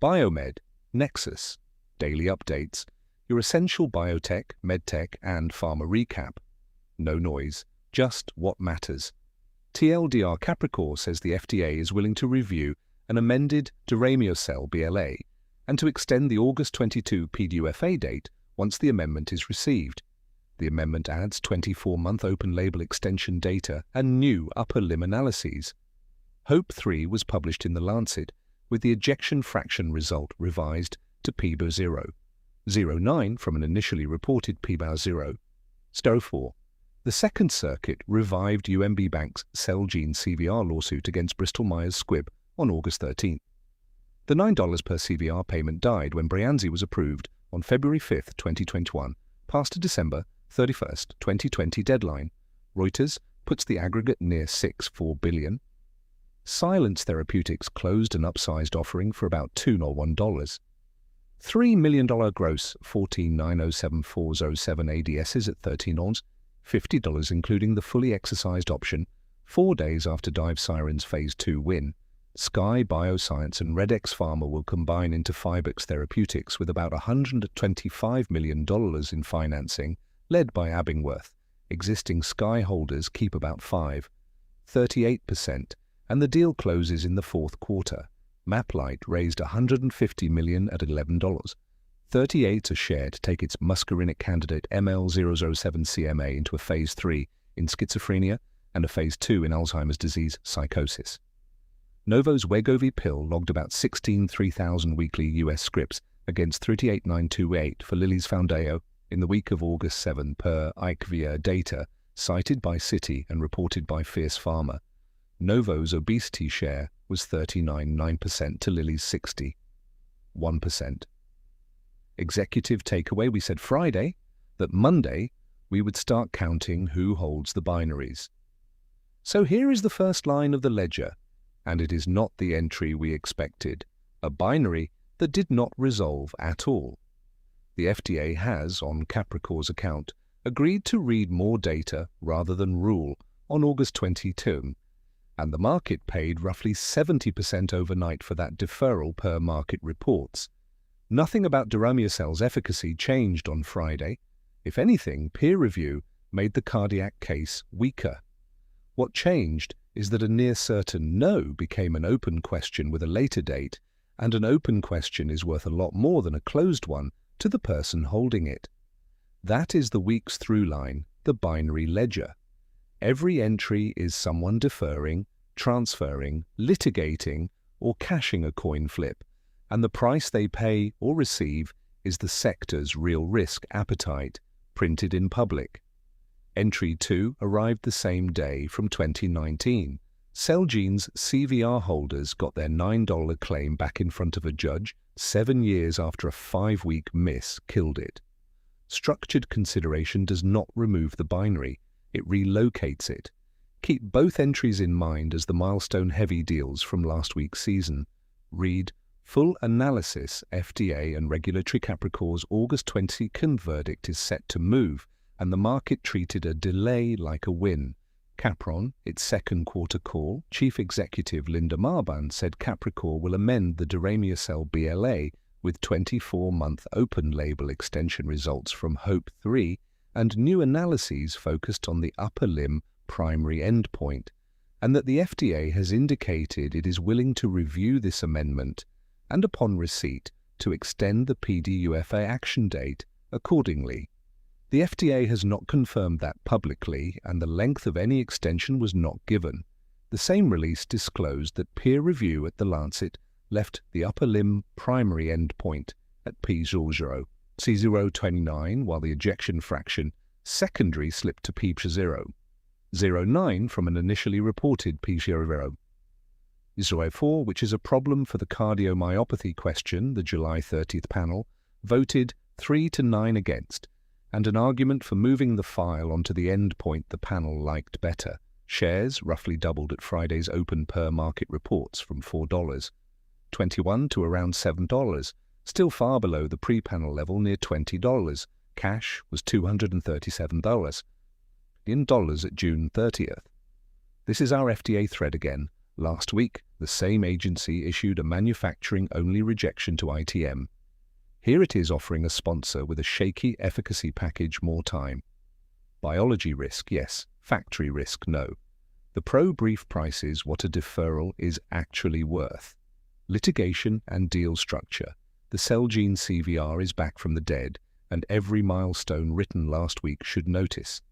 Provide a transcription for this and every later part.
Biomed, Nexus, daily updates, your essential biotech, medtech, and pharma recap. No noise, just what matters. TLDR Capricor says the FDA is willing to review an amended Deramiocel BLA and to extend the August 22 PDUFA date once the amendment is received. The amendment adds 24-month open-label extension data and new upper limb analyses. HOPE-3 was published in The Lancet, with the ejection fraction result revised to p-0, 0.9 from an initially reported p-0. STO4. The Second Circuit revived UMB Bank's Celgene CVR lawsuit against Bristol Myers Squibb on August 13. The $9 per CVR payment died when Breyanzi was approved on February 5, 2021, past a December 31, 2020 deadline. Reuters puts the aggregate near $6.4 billion. Silence Therapeutics closed an upsized offering for about $2.01. $3 million gross 14,907,407 ADSs at 13 ons, $50 including the fully exercised option, 4 days after Dive Siren's Phase 2 win. Sky Bioscience and Redex Pharma will combine into Fibex Therapeutics with about $125 million in financing, led by Abingworth. Existing Sky holders keep about 38%, and the deal closes in the fourth quarter. MapLight raised $150 million at $11. 38 a share to take its muscarinic candidate ML007CMA into a Phase 3 in schizophrenia and a Phase 2 in Alzheimer's disease psychosis. Novo's Wegovy pill logged about 3,000 weekly US scripts against 38,928 for Lilly's Foundayo in the week of August 7 per IQVIA data cited by Citi and reported by Fierce Pharma. Novo's obesity share was 39.9% to Lilly's 61%. Executive takeaway: we said Friday that Monday we would start counting who holds the binaries. So here is the first line of the ledger, and it is not the entry we expected, a binary that did not resolve at all. The FDA has, on Capricor's account, agreed to read more data rather than rule on August 22, and the market paid roughly 70% overnight for that deferral per market reports. Nothing about Deramiocel's efficacy changed on Friday. If anything, peer review made the cardiac case weaker. What changed is that a near-certain no became an open question with a later date, and an open question is worth a lot more than a closed one to the person holding it. That is the week's through line, the binary ledger. Every entry is someone deferring, transferring, litigating, or cashing a coin flip, and the price they pay or receive is the sector's real risk appetite, printed in public. Entry 2 arrived the same day from 2019. Celgene's CVR holders got their $9 claim back in front of a judge 7 years after a 5-week miss killed it. Structured consideration does not remove the binary, it relocates it. Keep both entries in mind as the milestone-heavy deals from last week's season. Read full analysis: FDA and regulatory Capricor's August 22 verdict is set to move, and the market treated a delay like a win. Capron, its second quarter call, Chief Executive Linda Marban said Capricor will amend the Deramiocel BLA with 24-month open-label extension results from HOPE-3 and new analyses focused on the upper limb primary endpoint, and that the FDA has indicated it is willing to review this amendment and, upon receipt, to extend the PDUFA action date accordingly. The FDA has not confirmed that publicly, and the length of any extension was not given. The same release disclosed that peer review at The Lancet left the upper limb primary endpoint at p-0, C029, while the ejection fraction secondary slipped to p-0, 0.9 from an initially reported p-0. 0.4, which is a problem for the cardiomyopathy question, the July 30th panel voted 3-9 against, and an argument for moving the file onto the endpoint the panel liked better. Shares roughly doubled at Friday's open per market reports from $4.21 to around $7, still far below the pre-panel level near $20. Cash was $237 in dollars at June 30th. This is our FDA thread again. Last week, the same agency issued a manufacturing-only rejection to ITM. Here it is offering a sponsor with a shaky efficacy package more time. Biology risk, yes. Factory risk, no. The pro-brief price is what a deferral is actually worth. Litigation and deal structure. The Celgene CVR is back from the dead, and every milestone written last week should notice.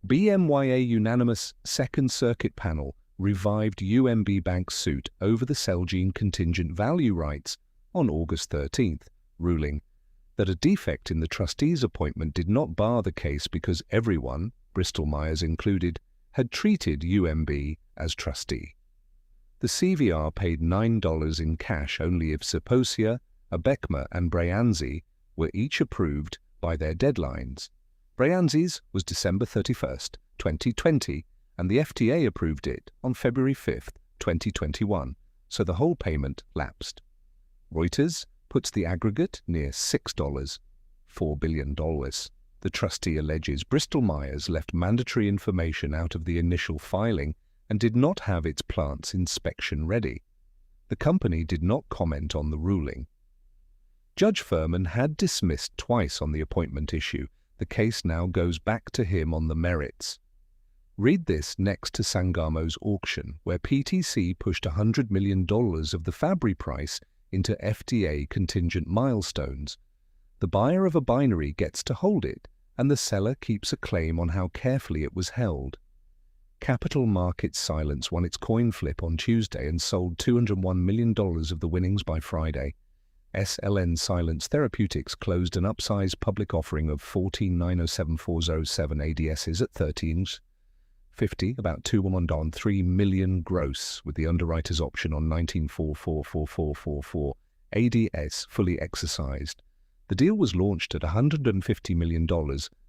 BMYA unanimous Second Circuit panel revived UMB Bank's suit over the Celgene contingent value rights on August 13th, ruling that a defect in the trustee's appointment did not bar the case because everyone, Bristol-Myers included, had treated UMB as trustee. The CVR paid $9 in cash only if Zeposia, Abecma and Breyanzi were each approved by their deadlines. Breyanzi's was December 31st, 2020, and the FDA approved it on February 5th, 2021, so the whole payment lapsed. Reuters puts the aggregate near $6, $4 billion. The trustee alleges Bristol-Myers left mandatory information out of the initial filing and did not have its plants inspection ready. The company did not comment on the ruling. Judge Furman had dismissed twice on the appointment issue. The case now goes back to him on the merits. Read this next to Sangamo's auction, where PTC pushed $100 million of the Fabry price into FDA contingent milestones. The buyer of a binary gets to hold it, and the seller keeps a claim on how carefully it was held. Capital Markets Silence won its coin flip on Tuesday and sold $201 million of the winnings by Friday. SLN Silence Therapeutics closed an upsized public offering of 14,907,407 ADSs at $13.50, about $2.13 million gross, with the underwriter's option on 19,444,444 ADS fully exercised. The deal was launched at $150 million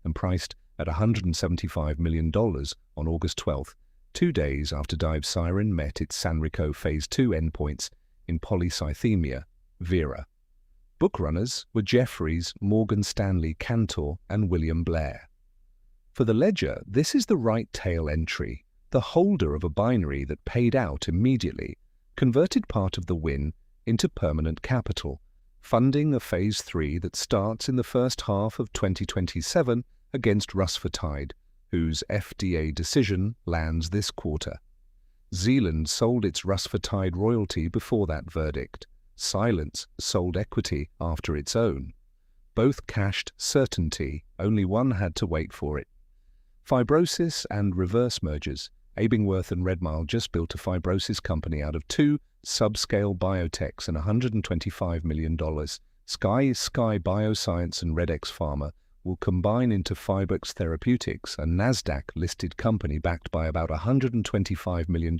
and priced at $175 million on August 12th, 2 days after Divesiren met its Sanrico Phase 2 endpoints in polycythemia vera. Bookrunners were Jefferies, Morgan Stanley, Cantor, and William Blair. For the ledger, this is the right tail entry. The holder of a binary that paid out immediately converted part of the win into permanent capital, funding a Phase 3 that starts in the first half of 2027 against rusfertide, whose FDA decision lands this quarter. Zealand sold its rusfertide royalty before that verdict. Silence sold equity after its own. Both cashed certainty, only one had to wait for it. Fibrosis and reverse mergers. Abingworth and Redmile just built a fibrosis company out of 2 subscale biotechs and $125 million. Sky Bioscience and Redex Pharma will combine into Fibex Therapeutics, a NASDAQ-listed company backed by about $125 million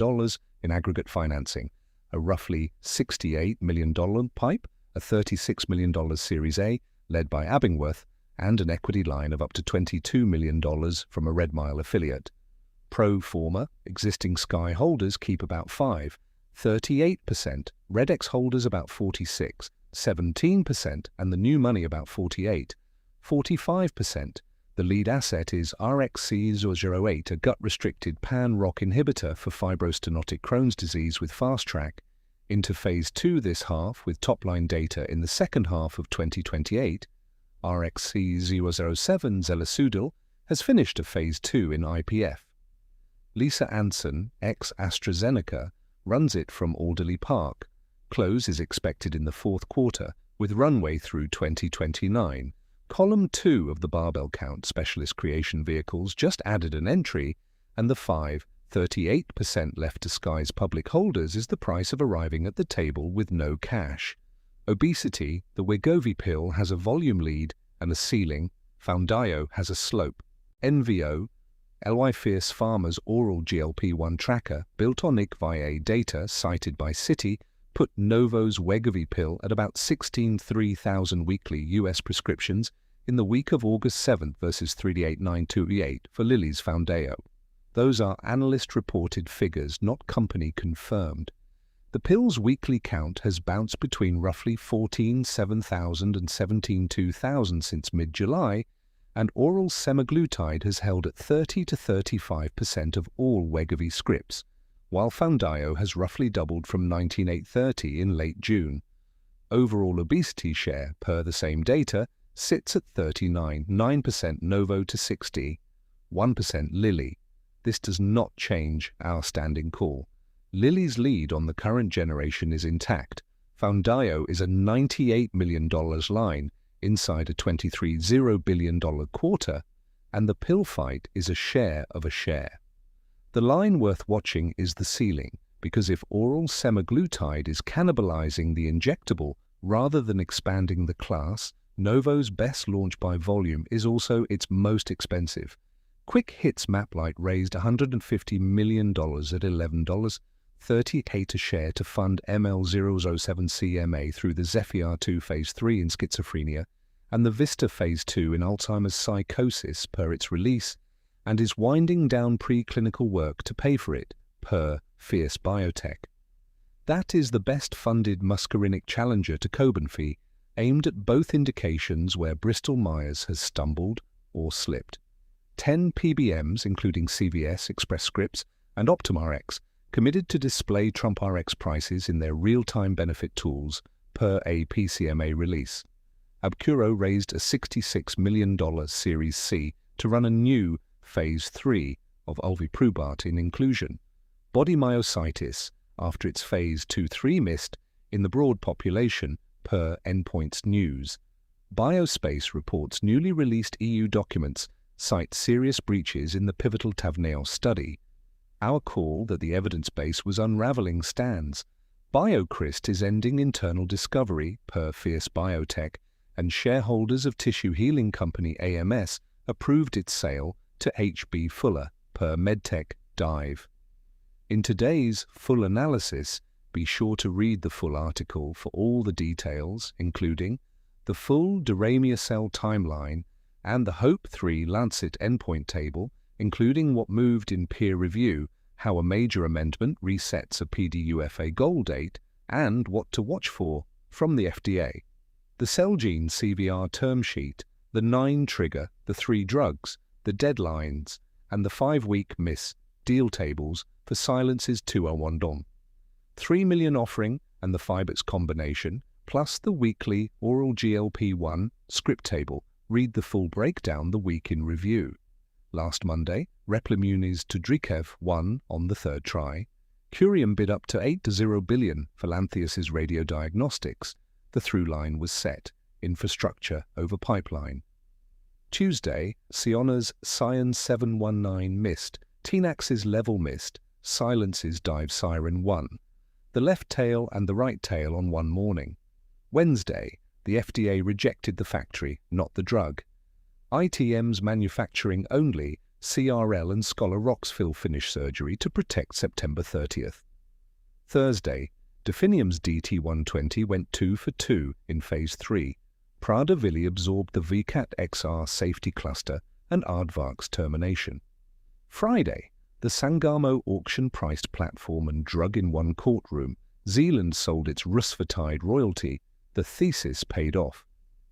in aggregate financing, a roughly $68 million PIPE, a $36 million Series A, led by Abingworth, and an equity line of up to $22 million from a Redmile affiliate. Pro forma, existing Sky holders keep about 38%, Redex holders about 46%, 17%, and the new money about 48%, 45%. The lead asset is RXC008, a gut-restricted pan-ROC inhibitor for fibrostenotic Crohn's disease with Fast Track into Phase 2 this half, with top-line data in the second half of 2028. RXC007 zelasudil has finished a Phase 2 in IPF. Lisa Anson, ex-AstraZeneca, runs it from Alderley Park. Close is expected in the fourth quarter, with runway through 2029. Column 2 of the barbell count specialist creation vehicles just added an entry, and the 38% left to Sky's public holders is the price of arriving at the table with no cash. Obesity, the Wegovy pill has a volume lead and a ceiling. Foundayo has a slope. NVO, LY Fierce Pharma's oral GLP-1 tracker, built on IQVIA data cited by Citi, put Novo's Wegovy pill at about 16,300 weekly US prescriptions in the week of August 7th versus 38928 for Lilly's Foundayo. Those are analyst-reported figures, not company-confirmed. The pill's weekly count has bounced between roughly 14,700 and 17,200 since mid-July, and oral semaglutide has held at 30 to 35% of all Wegovy scripts, while Foundayo has roughly doubled from 19,830 in late June. Overall obesity share, per the same data, sits at 39, 9% Novo to 60, 1% Lilly. This does not change our standing call. Lilly's lead on the current generation is intact. Foundayo is a $98 million line inside a $23 billion quarter, and the pill fight is a share of a share. The line worth watching is the ceiling, because if oral semaglutide is cannibalizing the injectable rather than expanding the class, Novo's best launch by volume is also its most expensive. Quick Hits MapLight raised $150 million at $11.38 a share to fund ML007CMA through the Zephyr 2 Phase 3 in schizophrenia and the Vista Phase 2 in Alzheimer's psychosis per its release, and is winding down preclinical work to pay for it, per Fierce Biotech. That is the best-funded muscarinic challenger to Cobenfy, aimed at both indications where Bristol Myers has stumbled or slipped. 10 PBMs, including CVS, Express Scripts, and OptumRx, committed to display TrumpRx prices in their real-time benefit tools per a PCMA release. Abcuro raised a $66 million Series C to run a new Phase 3 of ulviprubart in inclusion. Body myositis, after its Phase 2-3 missed in the broad population, per Endpoints News. Biospace reports newly released EU documents cite serious breaches in the pivotal Tavneos study. Our call that the evidence base was unraveling stands. BioCryst is ending internal discovery, per Fierce Biotech, and shareholders of tissue healing company AMS approved its sale to H.B. Fuller, per MedTech Dive. In today's full analysis, be sure to read the full article for all the details, including the full Deramiocel timeline and the HOPE-3 Lancet endpoint table, including what moved in peer review, how a major amendment resets a PDUFA goal date, and what to watch for from the FDA. The Celgene CVR term sheet, the 9 trigger, the 3 drugs, the deadlines, and the 5-week miss deal tables for Silence's 201 DOM. 3 million offering and the Fibex combination, plus the weekly oral GLP-1 script table. Read the full breakdown the week in review. Last Monday, Replimune's Tudrikev won on the 3rd try. Curium bid up to $8 billion for Lantheus's radiodiagnostics. The through line was set, infrastructure over pipeline. Tuesday, Siona's Cyan 719 missed, Tenax's Level missed, Silence's Dive Siren won. The left tail and the right tail on one morning. Wednesday, the FDA rejected the factory, not the drug. ITM's manufacturing only, CRL and Scholar Rock's fill finish surgery to protect September 30th. Thursday, Definium's DT120 went 2 for 2 in Phase 3. Prader-Willi absorbed the VCAT XR safety cluster and Aardvark's termination. Friday, the Sangamo auction-priced platform and drug in one courtroom, Zealand sold its rusfertide royalty. The thesis paid off.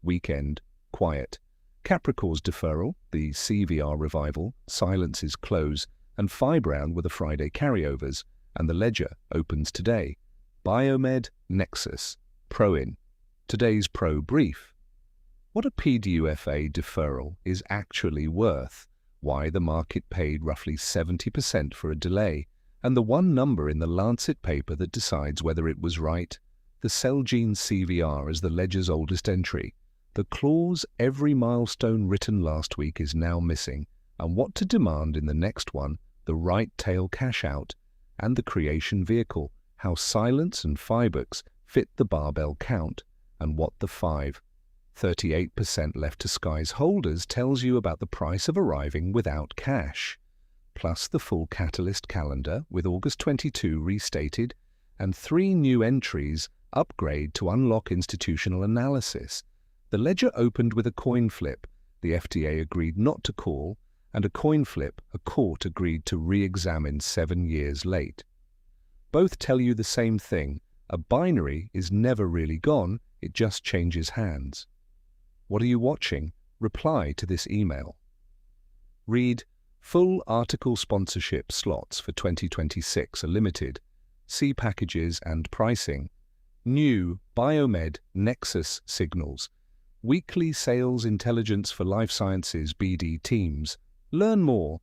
Weekend, quiet. Capricor's deferral, the CVR revival, Silence's close, and Fibrown were the Friday carryovers, and the ledger opens today. Biomed, Nexus, Proin. Today's Pro Brief. What a PDUFA deferral is actually worth, why the market paid roughly 70% for a delay, and the one number in the Lancet paper that decides whether it was right. The Celgene CVR is the ledger's oldest entry. The clause every milestone written last week is now missing, and what to demand in the next one, the right tail cash out, and the creation vehicle, how Silence and Fibex fit the barbell count, and what the 38% left to Sky's holders tells you about the price of arriving without cash, plus the full Catalyst calendar with August 22 restated, and 3 new entries upgrade to unlock institutional analysis. The ledger opened with a coin flip the FDA agreed not to call, and a coin flip a court agreed to re-examine 7 years late. Both tell you the same thing. A binary is never really gone, it just changes hands. What are you watching? Reply to this email. Read Full article sponsorship slots for 2026 are limited. See packages and pricing. New Biomed Nexus signals. Weekly sales intelligence for life sciences BD teams. Learn more